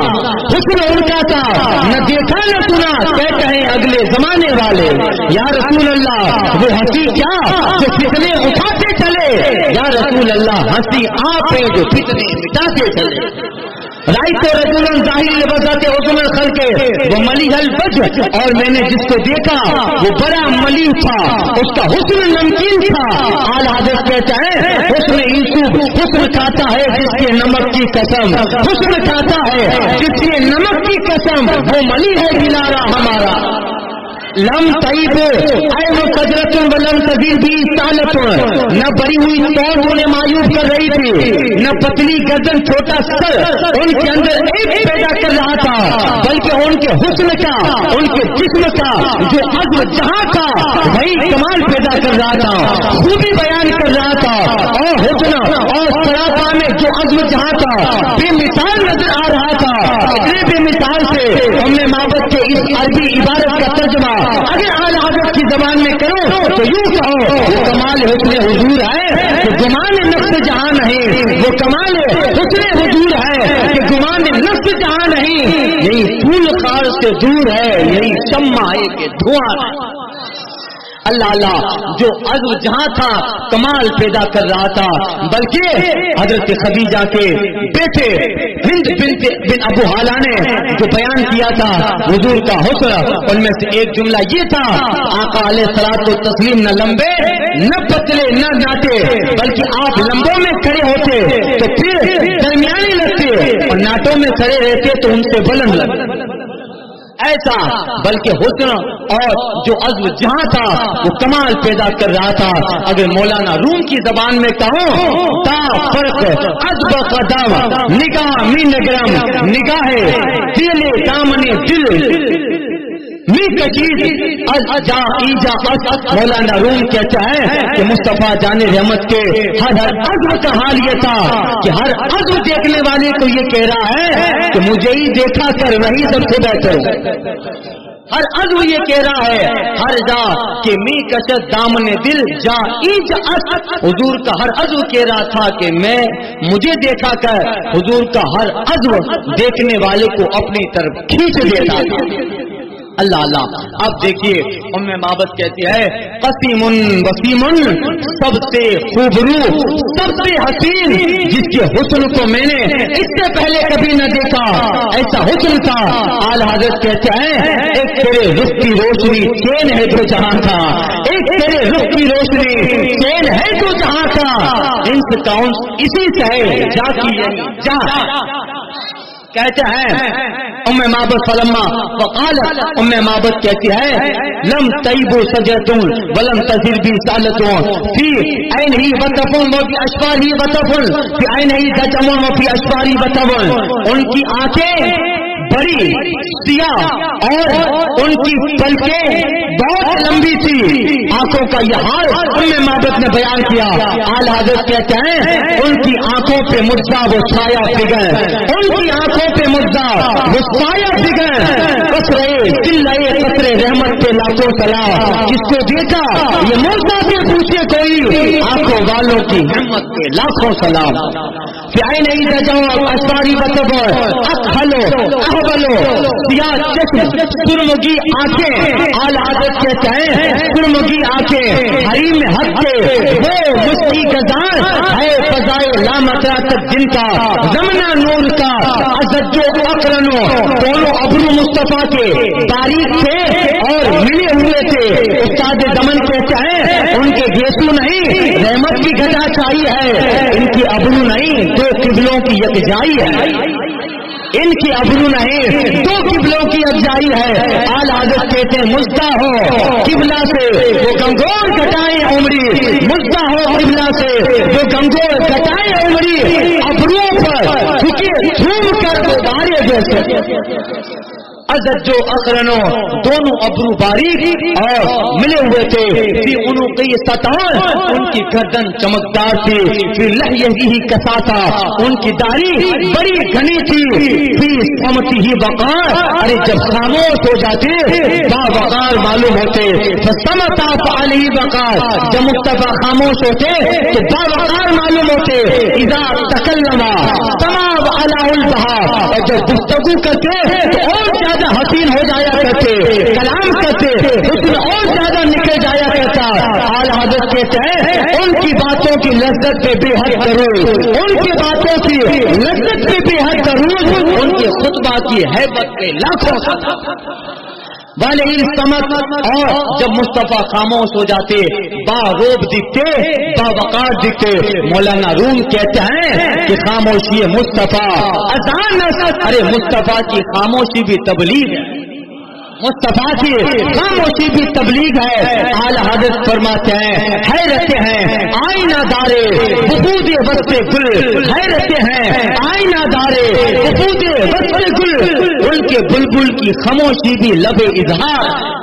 B: حسن ان کا تھا نہ دیکھا نہ سنا. کہتے ہیں اگلے زمانے والے یا رسول اللہ وہ ہنسی کیا جو فتنے اٹھاتے چلے، یا رسول اللہ ہنسی آپ جو فتنے مٹاتے چلے. رائی تو رسول ظاہر بذات حسن الخلق وہ ملیح الوجہ، اور میں نے جس کو دیکھا وہ بڑا ملیح تھا، اس کا حسن نمکین تھا. اعلیٰ حضرت کہتا ہے حسن یوسف حسن کھاتا ہے جس کے نمک کی قسم، حسن کھاتا ہے جس کے نمک کی قسم، وہ ملیح ہے دلارا ہمارا. لم طیب اے مقدرت ولم تزید بھی سالت، نہ بری ہوئی توڑ انہیں مایوب کر رہی تھی، نہ پتلی گردن چھوٹا سر ان کے اندر ایک پیدا کر رہا تھا، بلکہ ان کے حسن کا، ان کے جسم کا جو عزم جہاں تھا وہی کمال پیدا کر رہا تھا، خوبی بیان کر رہا تھا. اور حسن اور سراپا میں جو عزم جہاں تھا بے مثال نظر آ رہا تھا. اتنے بے مثال سے معبد کے اس عربی عبارت کا ترجمہ اگر اعلیٰ حضرت کی زبان میں کرو تو یوں کہو وہ کمال حسن حضور ہے کہ گمان نفس جہاں نہیں، وہ کمال حسن حضور ہے کہ گمان نفس جہاں نہیں. یہی پھول خار سے دور ہے، یہی شمع ہے کہ دھواں ہے. اللہ اللہ جو عزم جہاں تھا کمال پیدا کر رہا تھا، بلکہ حضرت خدیجہ کے بیٹے ہند بن ابو حالہ نے جو بیان کیا تھا حضور کا حسن، ان میں سے ایک جملہ یہ تھا آقا علیہ الصلوۃ والتسلیم نہ لمبے نہ پتلے نہ ناٹے، بلکہ آپ لمبوں میں کھڑے ہوتے تو پھر درمیانی لگتے اور ناٹوں میں کھڑے رہتے تو ان سے بلند لگتے. ایسا بلکہ حسن اور جو عزم جہاں تھا وہ کمال پیدا کر رہا تھا. اگر مولانا روم کی زبان میں کہوں تا فرق ادب قدم نگاہ می نگرم، نگاہ دل دامن دل می کچیز جا ایجا. مولانا روم کہتا ہے کہ مصطفیٰ جان رحمت کے ہر عزم کا حال یہ تھا کہ ہر عزم دیکھنے والے کو یہ کہہ رہا ہے کہ مجھے ہی دیکھا کر وہی سب سے بہتر. ہر عزم یہ کہہ رہا ہے ہر جا کہ می کشت دامن دل جا ایج. حضور کا ہر عزم کہہ رہا تھا کہ میں مجھے دیکھا کر حضور کا ہر عزم دیکھنے والے کو اپنی طرف کھینچ دیتا تھا. اللہ اللہ. اب دیکھیے ام معبد کہتی ہے قسیم وسیم، سب سے خوبرو، سب سے حسین، جس کے حسن کو میں نے اس سے پہلے کبھی نہ دیکھا، ایسا حسن تھا. اعلی حضرت کہتے ہیں ایک تیرے رخ کی روشنی چین ہے جو جہاں کا، ایک تیرے رخ کی روشنی چین ہے جو جہاں کا، انس کاؤنس اسی سے ہے جا کی جا. کہتے ہیں ام معبد فلما وقالت، ام معبد کہتی ہے لم طیبو سجدتون ولم تزر بی سالتون فی عینہی وطفن و فی اشفاری وطفن فی عینہی دجمون و فی اشفاری وطفن. ان کی آنکھیں بڑی سیاہ اور ان کی پلکیں بہت لمبی تھی. آنکھوں کا یہ حال ام معبد نے بیان کیا. اعلی حضرت کہتے ہیں ان کی آنکھوں پہ مجزا وہ چھایا فگر، ان کی آنکھوں پہ مجزا وہ چھایا فگر. قطرے چلائے قطرے رحمت کے لاکھوں سلام، جس کو دیکھا یہ موسیٰ سے پوچھے کوئی، آنکھوں والوں کی ہمت کے لاکھوں سلام. پیائے نہیں جاؤ اشواری بتبر اکھلو احبلو سیاہ چشم سرمگی آنکھیں. اعلی حضرت کہتے ہیں سرمگی آنکھیں حریم حق کے وہ مستی گزار ہے فضائے لامترات جن کا زمنہ نور کا ازجو اقرنو. دونوں ابرو مصطفیٰ کے باریک تھے اور ملے ہوئے تھے. استاد دمن کہتے ہیں ان کے گیسو نہیں رحمت کی گدا چھائی ہے، ان کی ابرو نہیں دو قبلوں کی یکجائی ہے، ان کی ابرو نہیں دو قبلوں کی یکجائی ہے. اعلی حضرت کہتے ہیں مجدہ ہو قبلہ سے وہ گنگور گٹائیں عمری، مجدہ ہو قبلہ سے وہ گنگور گٹائیں عمری. ابرو پر جھکے جھوم کر غبارے جیسے ازجو اقرنو دونوں ابرو باریک اور ملے ہوئے تھے. فی عنقی ستان ان کی گردن چمکدار تھی، فی لحیہ ہی کساتا ان کی داڑھی بڑی گھنی تھی. فی صمتی ہی وقار، ارے جب خاموش ہو جاتے با وقار معلوم ہوتے. فصمتا فعلی وقار، جب مصطفیٰ خاموش ہوتے تو با وقار معلوم ہوتے. اذا تکلما تمام علی البہار، اور جب گفتگو کرتے تو اور زیادہ حسین ہو جایا کرتے، کلام کرتے حسن اور زیادہ نکل جایا کرتا. اعلی حضرت کہتے ہیں ان کی باتوں کی لذت پہ بے حد ضرور، ان کی باتوں کی لذت پہ بے حد ضرور، ان کے خطبہ کی ہیبت پہ لاکھوں والے سمت. اور جب مصطفیٰ خاموش ہو جاتے با روب دکھتے با وقار دکھتے. مولانا روم کہتے ہیں کہ خاموشی مصطفیٰ اذان نصرت، ارے مصطفیٰ کی خاموشی بھی تبلیغ ہے، مصطفیٰ کی خاموشی بھی تبلیغ ہے. اعلی حضرت فرماتے ہیں حیرت ہیں آئینہ دارے وجود وسط گل، حیرت ہیں آئینہ دارے وجود وسط گل. ان کے بلبل کی خاموشی بھی لب اظہار،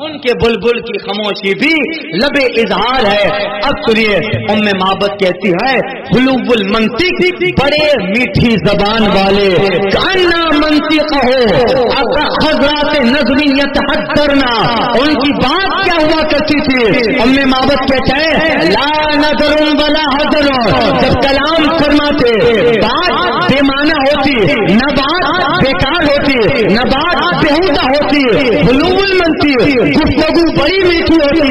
B: ان کے بلبل کی خاموشی بھی لب اظہار ہے. اب سنیے ام معبد کہتی ہے حلو المنطق، بڑے میٹھی زبان والے، کانا منطق ہو حضرات نظمی یتحدرنا، ان کی بات کیا ہوا کرتی تھی. ام معبد کہتے ہیں لا نظر ولا حضر، جب کلام فرماتے بات بے معنی ہوتی، نہ بات بیکار ہوتی، نہ بات بےہودہ ہوتی. حلو المنطق گفتگو بڑی میٹھی ہوتی.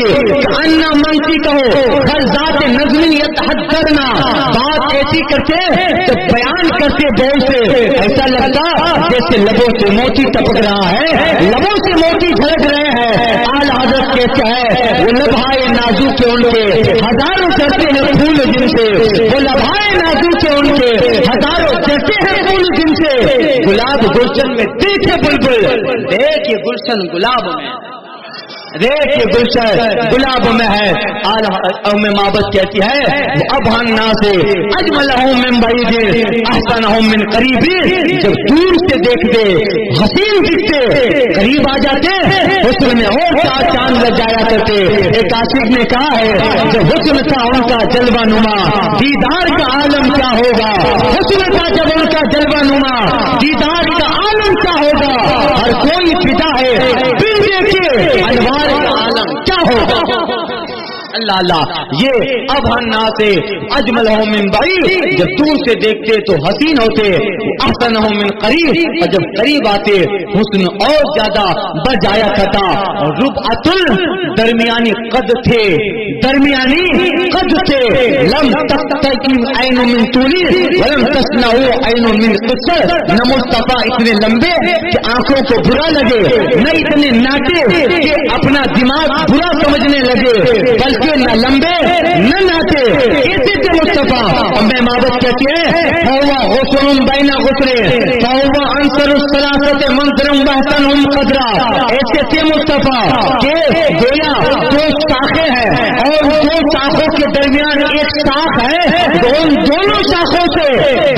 B: انا منطقی کہو ہر ذات نظمی یتحدرنا، بات ایسی کرتے تو بیان کرتے بول سے ایسا لگتا جیسے لبوں سے موتی ٹپک رہا ہے، لبوں سے موتی جھلک رہے ہیں. اعلی حضرت کہتے ہیں وہ لبھائے نازک کے ان کے ہزاروں چرتے ہیں پھول جن سے، وہ لبھائے نازک کے ان کے ہزاروں چرتے ہیں پھول جن سے. گلاب گلشن میں دیکھے بلبل، دیکھے گلشن گلاب میں، دیکھیے گلشن گلاب میں ہے. ام معبد کہتی ہے ابہنا سے اجملہم من بعید احسنہم من قریب، جب دور سے دیکھتے حسین دکھتے، قریب آ جاتے حسن میں اور چار چاند لگ جایا کرتے. ایک عاشق نے کہا ہے جب حسن تھا ان کا جلوہ نما، دیدار کا عالم کیا ہوگا. حسن تھا جب ان کا جلوہ نما، دیدار کا عالم کیا ہوگا. ہر کوئی فدا ہے پھر دیکھیے انوار کا عالم کیا ہوگا. اللہ اللہ یہ اب ہننا سے اجملہم من بعید، جب دور سے دیکھتے تو حسین ہوتے، احسنہم من قریب، اور جب قریب آتے حسن اور زیادہ بڑھ جایا کرتا. ربعۃ درمیانی قد تھے، درمیانی قد تھے، لم تستقیم عین من طولی ولم تسنعوا عین من قصر. نہ مصطفیٰ اتنے لمبے کہ آنکھوں کو برا لگے، نہ اتنے ناٹے کہ اپنا دماغ برا سمجھنے لگے، بلکہ نہ لمبے نہ ناٹے، ایسے تھے مصطفیٰ. اور میں معبد کہتے ہیں فہو غسل بین غسلین فہو عنصر الثلاثۃ منظرا واحسنہم قدرا. ایسے تھے مصطفیٰ کہ گویا دو شاخیں ہیں اور دو شاخوں کے درمیان ایک شاخ ہے، دونوں شاخوں سے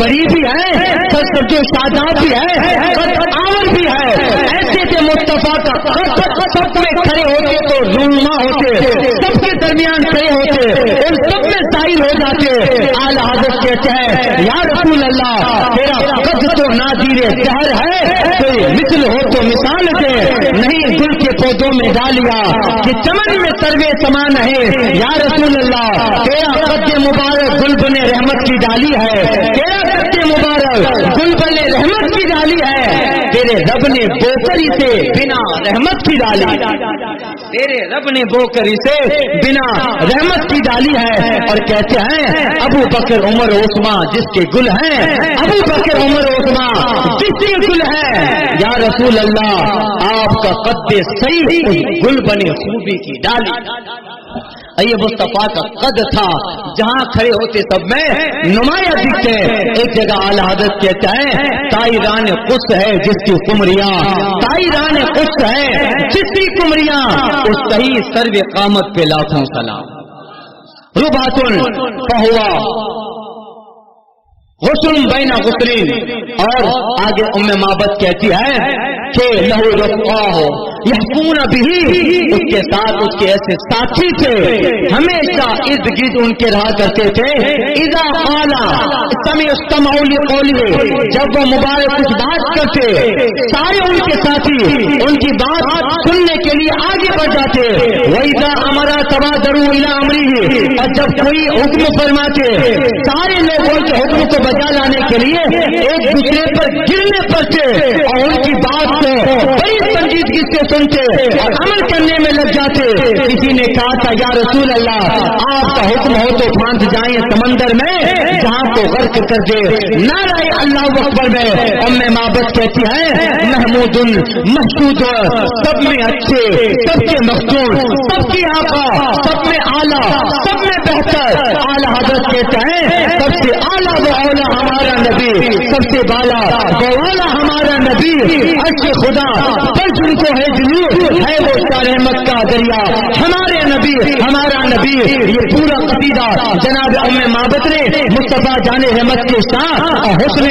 B: بڑی بھی ہے، جو شاداب بھی ہے، آور بھی ہے. ایسے تھے مصطفیٰ کا سب میں کھڑے ہوتے تو رونما ہوتے، سب کے درمیان کھڑے ہوتے اور سب میں ظاہر ہو جاتے. اعلیٰ حضرت کہتے ہیں یا رسول اللہ تیرا قد تو نادیر شہر ہے، کوئی مثل ہو تو مثال دے، نہیں گل کے پودوں میں ڈالیا کہ چمن میں سروے سمان ہے. یا رسول اللہ تیرا قد مبارک گل بنے رحمت کی ڈالی ہے، تیرا قد مبارک گل بنے رحمت کی ڈالی ہے. تیرے رب نے بوکری سے بنا رحمت کی ڈالی، تیرے رب نے بوکری سے بنا رحمت کی ڈالی ہے. اور کہتے ہیں ابو بکر عمر عثمان جس کے گل ہیں، ابو بکر عمر عثمان جس کے گل ہیں. یا رسول اللہ آپ کا قد صحیح گل بنے خوبی کی ڈالی. یہ مصطفیٰ کا قد تھا، جہاں کھڑے ہوتے سب میں نمایاں دکھتے. ایک جگہ اعلیٰ حضرت کہتا ہے طائران قدس ہے جس کی قمریاں، طائران قدس ہے جس کی قمریاں، اس صحیح سرو قامت پہ لاکھوں سلام. ربعۃ فہوا غسل بین غسلین. اور آگے ام معبد کہتی ہے کہ لہو رفقاہ یحکون بہ، اس کے ساتھ اس کے ایسے ساتھی تھے ہمیشہ ارد گرد ان کے رہا کرتے تھے. اذا قال استمعوا لقوله، جب وہ مبارک کچھ بات کرتے سارے ان کے ساتھی ان کی بات سننے کے لیے آگے بڑھ جاتے. واذا امر تبادروا الى امره، اور جب کوئی حکم فرماتے سارے لوگ ان کے حکم کو بجا لانے کے لیے ایک دوسرے پر گرنے پڑتے اور ان کی بات کو بڑی سنجیدگی سے سنتے اور عمل کرنے میں لگ جاتے. کسی نے کہا تھا یا رسول اللہ آپ کا حکم ہو تو پھانس جائیں سمندر میں جہاں کو غرق کر دے. نعرہ اللہ اکبر میں ام معبد کہتی ہے محمود محسود، سب میں اچھے، سب کے مختون، سب کی آقا، سب میں اعلیٰ، سب میں بہتر. اعلیٰ حضرت کہتے ہیں سب سے اعلیٰ وہ اولا ہمارا نبی، سب سے بالا وہ والا ہمارا نبی. عرش خدا پر جن کو ہے جنوب ہے وہ شاہ رحمت کا دریا. ہمارے نبی ہمارا نبی. یہ پورا قصیدہ جناب ام معبد نے مصطفیٰ جان رحمت کے شان اور حسن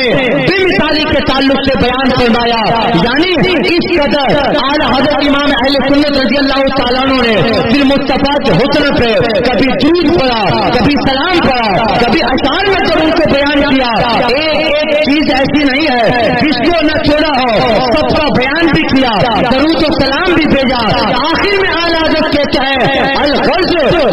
B: بے مثالی کے تعلق سے بیان فرمایا. یعنی اس قدر اعلیٰ حضرت امام اہل سنت رضی اللہ تعالیٰ عنہ نے پھر مصطفیٰ کے حسن پہ کبھی درود پڑھا، کبھی سلام پڑھا، کبھی اشعار میں جب ان کو بیان کیا. ایک چیز ایسی نہیں ہے جس کو نہ چھوڑا ہو، سب کا بیان بھی کیا، درود و سلام بھی بھیجا. آخر میں اعلیٰ حضرت کہتا ہے الغرض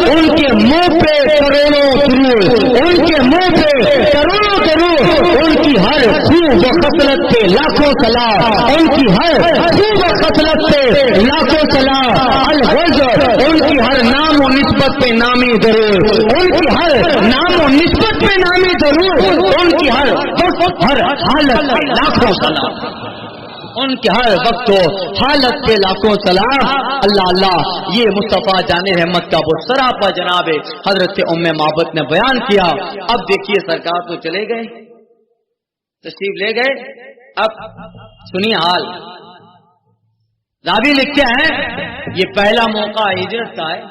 B: ان کے منہ پہ کروڑوں درود، ان کے منہ پہ کروڑوں درود، ان کی ہر خوب و خصلت پہ لاکھوں سلام، ان کی ہر خوب و خصلت پہ لاکھوں سلام. الغرض ان کی ہر نام و نسبت پہ نامی درود، ان کی ہر نام و نسبت پہ نامی درود، ان کی ہر حالت پہ لاکھوں سلام، ان کے ہر وقت و حالت پہ لاکھوں سلام. اللہ اللہ یہ مصطفیٰ جان رحمت کا وہ سراپا جناب حضرت ام معبد نے بیان کیا. اب دیکھیے سرکار تو چلے گئے، تشریف لے گئے. اب سنیے حال. راوی لکھتے ہیں یہ پہلا موقع ہجرت کا ہے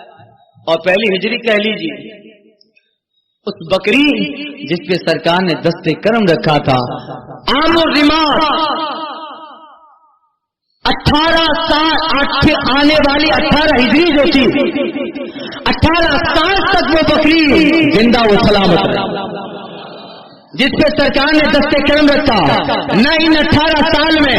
B: اور پہلی ہجری کہہ لیجیے. اس بکری جس پہ سرکار نے دستے کرم رکھا تھا، عام الرماح 18 سال آنے والی 18 ہجری جو تھی، 18 سال تک وہ بکری زندہ و سلامت رہی جس پہ سرکار نے دستے کرم رکھا. نہ ان 18 سال میں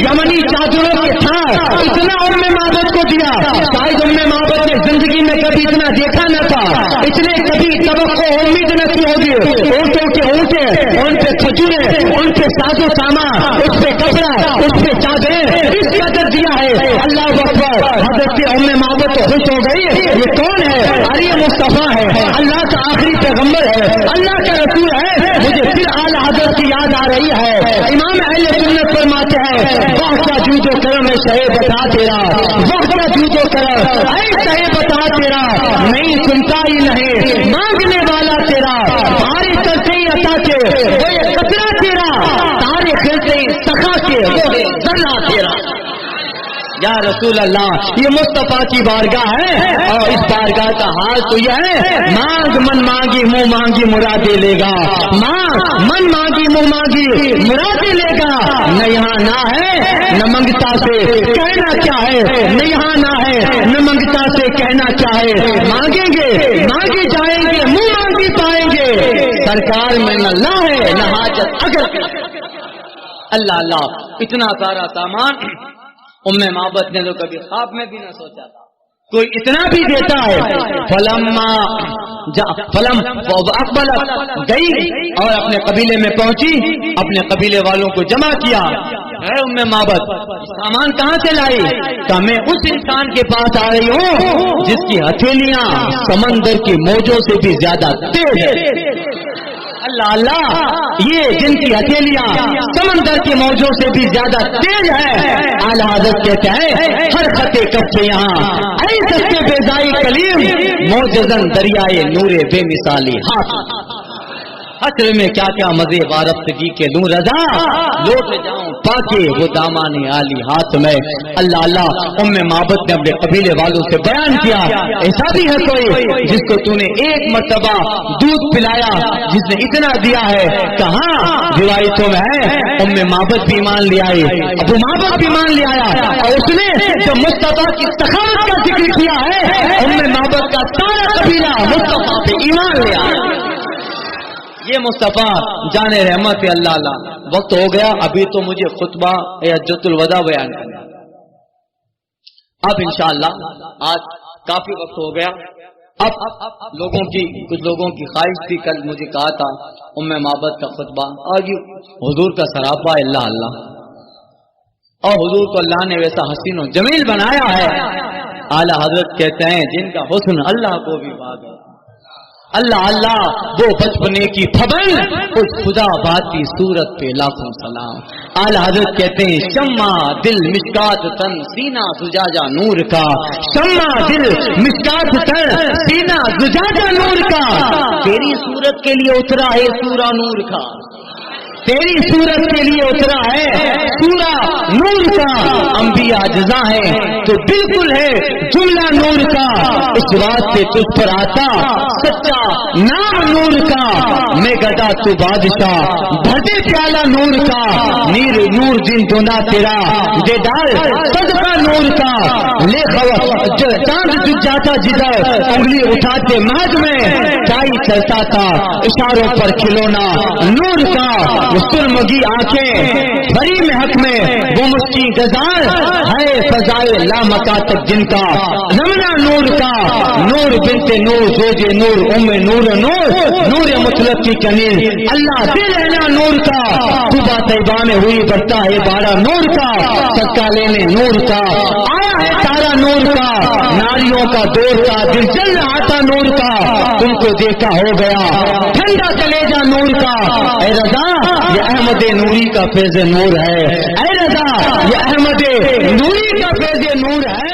C: یمنی چادروں کے تھا اتنا ام معبد کو دیا، شاید ام معبد نے زندگی میں کبھی اتنا دیکھا نہ تھا، اتنے کبھی توقع امید نہ کی ہوگی۔ اونٹوں کے اونٹے، ان پہ کھجورے، ان پہ ساز و سامان، اس پہ کپڑا، اس پہ چادریں، اس قدر دیا ہے۔ اللہ اکبر، حضرت ام معبد تو خوش ہو گئی، یہ کون ہے؟ ارے یہ مصطفیٰ ہے، اللہ کا آخری پیغمبر ہے، اللہ کا رسول ہے۔ مجھے پھر اعلی حضرت کی یاد آ رہی ہے۔ امام اہل سنت فرماتے ہیں واہ کیا جود و کرم ہے شہ بتا تیرا، واہ کیا جود و کرم اے شہ بتا تیرا، نہیں سنتا ہی نہیں مانگنے والا تیرا، بھاری کرتے ہی عطا کے وہ یہ قطرہ تیرا، تارے کھلتے ہی سخا کے وہ ہے ذرہ تیرا۔ یا رسول اللہ، یہ مصطفیٰ کی بارگاہ ہے اور اس بارگاہ کا حال تو یہ ہے، مانگ من مانگی منہ مانگی مرادیں لے گا، مانگ من مانگی منہ مانگی مرادیں لے گا۔ نہ یہاں نہ ہے نہ منگتا سے کہنا کیا ہے، نہ یہاں نہ ہے نہ منگتا سے کہنا کیا ہے، مانگیں گے مانگے جائیں گے منہ مانگی پائیں گے، سرکار میں نہ لا ہے نہ حاجت اگر۔ اللہ اللہ، اتنا سارا سامان ام معبد نے تو کبھی خواب میں بھی نہ سوچا تھا کوئی اتنا بھی دیتا ہے۔ فلم اقبل گئی اور اپنے قبیلے میں پہنچی، اپنے قبیلے والوں کو جمع کیا۔ اے ام معبد، سامان کہاں سے لائی؟ کہ میں اس انسان کے پاس آ رہی ہوں جس کی ہتھیلیاں سمندر کی موجوں سے بھی زیادہ تیز ہے۔ اللہ اللہ، یہ جن کی ہتھیلیاں سمندر کی موجوں سے بھی زیادہ تیز ہے۔ اعلیٰ حضرت کہتے ہیں ہر خطے کب سے یہاں اے سچے بیزائی کلیم، موجزن دریائے نور بے مثالی ہاتھ، حشر میں کیا کیا مزے وارفتگی کے لوں رضا، لوٹ جاؤں پاکے وہ دامانی عالی ہاتھ میں۔ اللہ اللہ، ام معبد نے اپنے قبیلے والوں سے بیان کیا، ایسا بھی ہے کوئی جس کو تو نے ایک مرتبہ دودھ پلایا جس نے اتنا دیا ہے؟ کہاں روایتوں میں ہے ام معبد بھی ایمان لے آئی، ابو معبد بھی ایمان لے آیا، اور اس نے جو مصطفیٰ کی سخاوت کا ذکر کیا ہے، ام معبد کا سارا قبیلہ مصطفیٰ پہ ایمان لے آیا۔ یہ مصطفیٰ جان رحمت ہے۔ اللہ اللہ، وقت ہو گیا، ابھی تو مجھے خطبہ حجۃ الوداع بیان کرنا، اب انشاءاللہ آج کافی وقت ہو گیا۔ اب کچھ لوگوں کی خواہش تھی، کل مجھے کہا تھا ام معبد کا خطبہ، آج حضور کا سراپا اللہ اللہ، اور حضور کو اللہ نے ویسا حسین و جمیل بنایا ہے۔ اعلیٰ حضرت کہتے ہیں جن کا حسن اللہ کو بھی بھاگ ہے، اللہ اللہ وہ بچپنے کی پھبن اس خدا بات کی صورت پہ لاکھوں سلام۔ اعلیٰ حضرت کہتے ہیں شمع دل مشکات تن سینہ زجاجہ نور کا، شمع دل مشکات تن سینہ زجاجہ نور کا، تیری صورت کے لیے اترا ہے سورہ نور کا، تیری صورت کے لیے اترا ہے سورہ نور کا، انبیاء جزا ہے تو بالکل ہے جملہ نور کا، اس بات سے تجھ پر آتا سچا نام نور کا، میں گدا تو بادشاہ بھٹے پیالہ نور کا، نیر نور دن دونا تیرا دے ڈال صدقہ نور کا، لے چاند جگ جاتا جدھر انگلی اٹھاتے مہد میں، چائی چلتا تھا اشاروں پر کھلونا نور کا، سرمگی آنکھیں بھری محک میں وہ مسکی گزار ہے فضائے لامکاتب جن کا، رمنا نور کا، نور بنت نور زوج نور ام نور نور نور مطلق کی کنیز، اللہ دل رہنا نور کا، صبح طیبہ میں ہوئی برتا ہے بارہ نور کا، صدقہ لینے نور کا، آیا ہے تارا نور کا، ناریوں کا دور کا دل جل رہا تھا نور کا، تم کو دیکھا ہو گیا ٹھنڈا کلیجہ نور کا، اے رضا یہ احمد نوری کا فیض نور ہے، اے رضا یہ احمد نوری کا فیض نور ہے۔